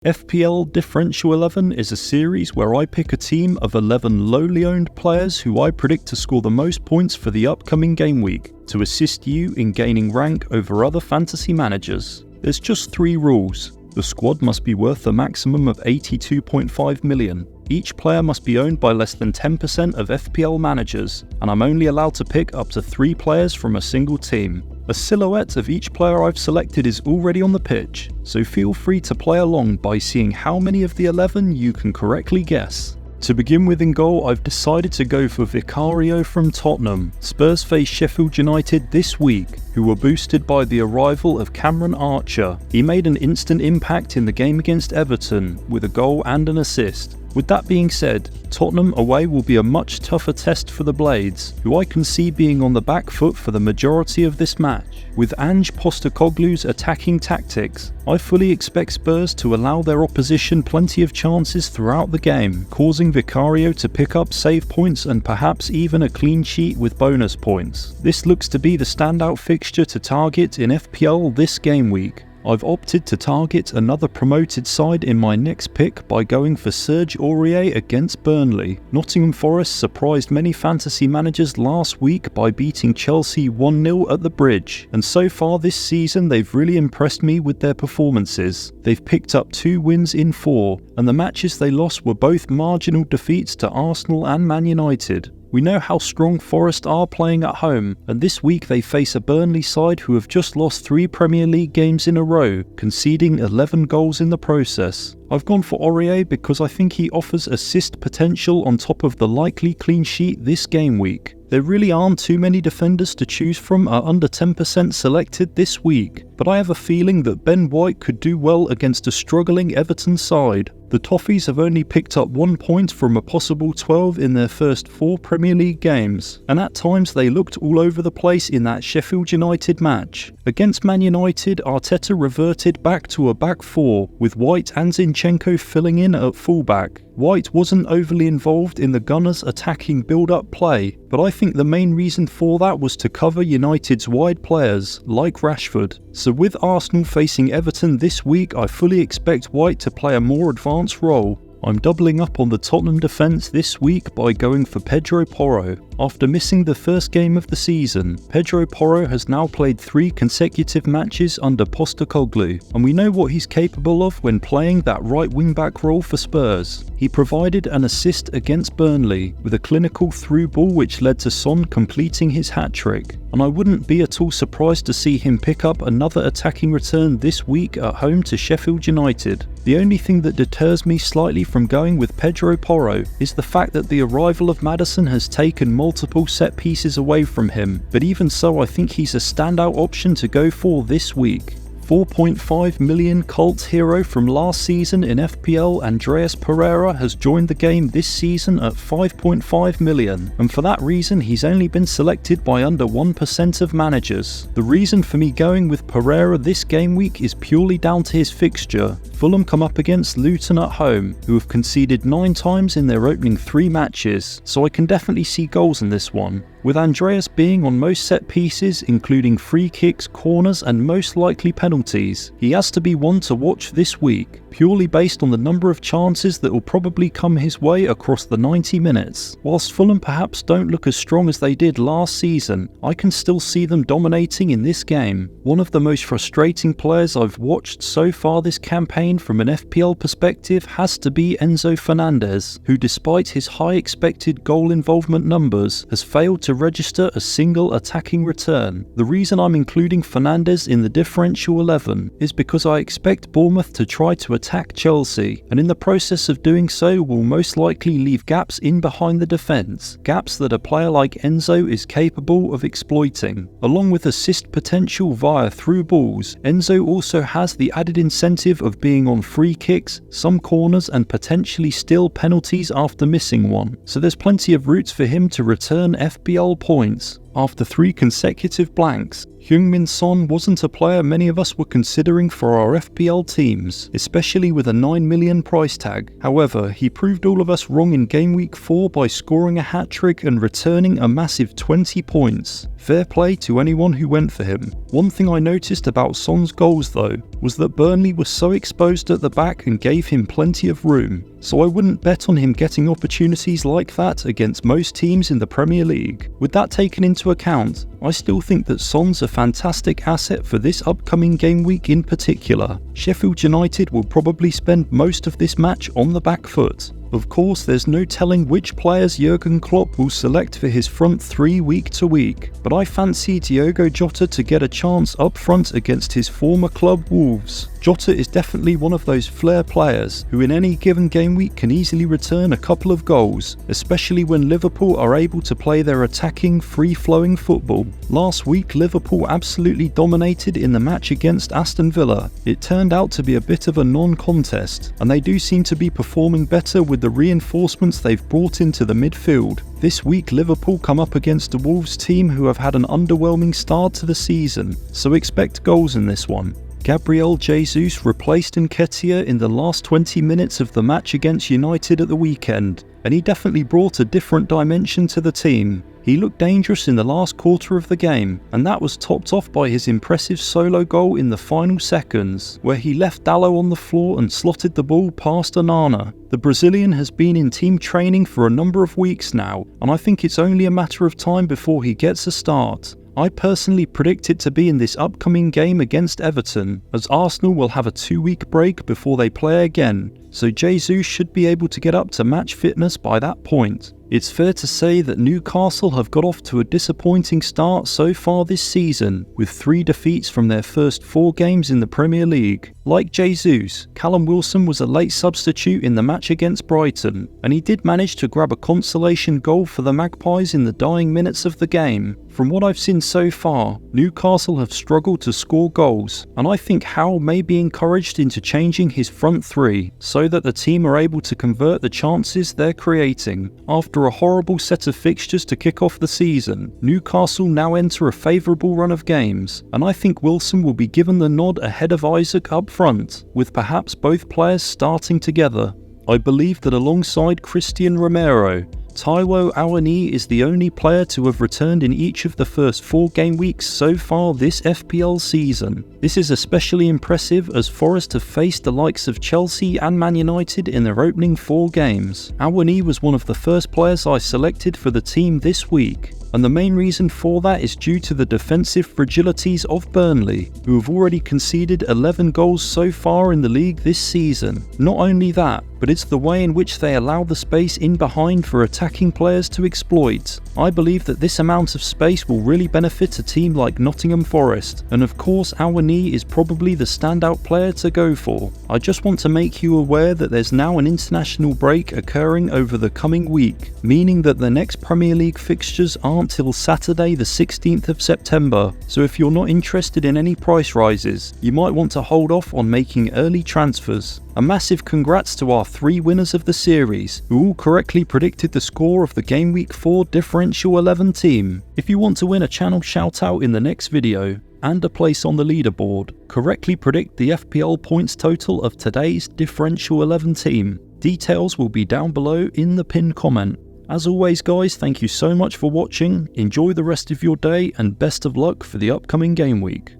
FPL Differential XI is a series where I pick a team of 11 lowly owned players who I predict to score the most points for the upcoming game week, to assist you in gaining rank over other fantasy managers. There's just 3 rules. The squad must be worth a maximum of 82.5 million. Each player must be owned by less than 10% of FPL managers, and I'm only allowed to pick up to 3 players from a single team. A silhouette of each player I've selected is already on the pitch, so feel free to play along by seeing how many of the 11 you can correctly guess. To begin with in goal, I've decided to go for Vicario from Tottenham. Spurs face Sheffield United this week, who were boosted by the arrival of Cameron Archer. He made an instant impact in the game against Everton, with a goal and an assist. With that being said, Tottenham away will be a much tougher test for the Blades, who I can see being on the back foot for the majority of this match. With Ange Postecoglou's attacking tactics, I fully expect Spurs to allow their opposition plenty of chances throughout the game, causing Vicario to pick up save points and perhaps even a clean sheet with bonus points. This looks to be the standout fixture to target in FPL this game week. I've opted to target another promoted side in my next pick by going for Serge Aurier against Burnley. Nottingham Forest surprised many fantasy managers last week by beating Chelsea 1-0 at the Bridge, and so far this season they've really impressed me with their performances. They've picked up 2 wins in 4, and the matches they lost were both marginal defeats to Arsenal and Man United. We know how strong Forest are playing at home, and this week they face a Burnley side who have just lost 3 Premier League games in a row, conceding 11 goals in the process. I've gone for Aurier because I think he offers assist potential on top of the likely clean sheet this game week. There really aren't too many defenders to choose from at under 10% selected this week, but I have a feeling that Ben White could do well against a struggling Everton side. The Toffees have only picked up 1 point from a possible 12 in their first 4 Premier League games, and at times they looked all over the place in that Sheffield United match. Against Man United, Arteta reverted back to a back 4, with White and Zinchenko filling in at fullback. White wasn't overly involved in the Gunners' attacking build-up play, but I think the main reason for that was to cover United's wide players, like Rashford. So with Arsenal facing Everton this week, I fully expect White to play a more advanced role. I'm doubling up on the Tottenham defence this week by going for Pedro Porro. After missing the first game of the season, Pedro Porro has now played 3 consecutive matches under Postecoglou, and we know what he's capable of when playing that right wing-back role for Spurs. He provided an assist against Burnley with a clinical through ball which led to Son completing his hat-trick, and I wouldn't be at all surprised to see him pick up another attacking return this week at home to Sheffield United. The only thing that deters me slightly from going with Pedro Porro is the fact that the arrival of Maddison has taken multiple set pieces away from him, but even so I think he's a standout option to go for this week. 4.5 million cult hero from last season in FPL, Andreas Pereira has joined the game this season at 5.5 million, and for that reason he's only been selected by under 1% of managers. The reason for me going with Pereira this game week is purely down to his fixture. Fulham come up against Luton at home, who have conceded 9 times in their opening 3 matches, so I can definitely see goals in this one. With Andreas being on most set pieces, including free kicks, corners and most likely penalties, he has to be one to watch this week, purely based on the number of chances that will probably come his way across the 90 minutes. Whilst Fulham perhaps don't look as strong as they did last season, I can still see them dominating in this game. One of the most frustrating players I've watched so far this campaign from an FPL perspective has to be Enzo Fernandez, who despite his high expected goal involvement numbers has failed to register a single attacking return. The reason I'm including Fernandez in the Differential 11 is because I expect Bournemouth to try to attack Chelsea, and in the process of doing so will most likely leave gaps in behind the defence, gaps that a player like Enzo is capable of exploiting. Along with assist potential via through balls, Enzo also has the added incentive of being on free kicks, some corners and potentially still penalties after missing one, so there's plenty of routes for him to return FPL points. After 3 consecutive blanks, Heung-min Son wasn't a player many of us were considering for our FPL teams, especially with a 9 million price tag. However, he proved all of us wrong in Gameweek 4 by scoring a hat-trick and returning a massive 20 points. Fair play to anyone who went for him. One thing I noticed about Son's goals though, was that Burnley was so exposed at the back and gave him plenty of room, so I wouldn't bet on him getting opportunities like that against most teams in the Premier League. With that taken into account, I still think that Son's a fantastic asset for this upcoming game week in particular. Sheffield United will probably spend most of this match on the back foot. Of course, there's no telling which players Jurgen Klopp will select for his front 3 week to week, but I fancy Diogo Jota to get a chance up front against his former club Wolves. Jota is definitely one of those flair players who in any given game week can easily return a couple of goals, especially when Liverpool are able to play their attacking, free-flowing football. Last week, Liverpool absolutely dominated in the match against Aston Villa. It turned out to be a bit of a non-contest, and they do seem to be performing better with the reinforcements they've brought into the midfield. This week, Liverpool come up against a Wolves team who have had an underwhelming start to the season, so expect goals in this one. Gabriel Jesus replaced Nketiah in the last 20 minutes of the match against United at the weekend, and he definitely brought a different dimension to the team. He looked dangerous in the last quarter of the game, and that was topped off by his impressive solo goal in the final seconds, where he left Dalot on the floor and slotted the ball past Onana. The Brazilian has been in team training for a number of weeks now, and I think it's only a matter of time before he gets a start. I personally predict it to be in this upcoming game against Everton, as Arsenal will have a 2-week break before they play again, so Jesus should be able to get up to match fitness by that point. It's fair to say that Newcastle have got off to a disappointing start so far this season, with 3 defeats from their first 4 games in the Premier League. Like Jesus, Callum Wilson was a late substitute in the match against Brighton, and he did manage to grab a consolation goal for the Magpies in the dying minutes of the game. From what I've seen so far, Newcastle have struggled to score goals, and I think Howe may be encouraged into changing his front 3 so that the team are able to convert the chances they're creating. After a horrible set of fixtures to kick off the season, Newcastle now enter a favourable run of games, and I think Wilson will be given the nod ahead of Isaac up front, with perhaps both players starting together. I believe that alongside Christian Romero, Taiwo Awoniyi is the only player to have returned in each of the first 4 game weeks so far this FPL season. This is especially impressive as Forest have faced the likes of Chelsea and Man United in their opening 4 games. Awoniyi was one of the first players I selected for the team this week, and the main reason for that is due to the defensive fragilities of Burnley, who have already conceded 11 goals so far in the league this season. Not only that, but it's the way in which they allow the space in behind for attacking players to exploit. I believe that this amount of space will really benefit a team like Nottingham Forest, and of course Awoniyi is probably the standout player to go for. I just want to make you aware that there's now an international break occurring over the coming week, meaning that the next Premier League fixtures aren't till Saturday the 16th of September, so if you're not interested in any price rises, you might want to hold off on making early transfers. A massive congrats to our 3 winners of the series, who all correctly predicted the score of the Game Week 4 Differential XI team. If you want to win a channel shout out in the next video, and a place on the leaderboard, correctly predict the FPL points total of today's Differential XI team. Details will be down below in the pinned comment. As always guys, thank you so much for watching, enjoy the rest of your day and best of luck for the upcoming game week.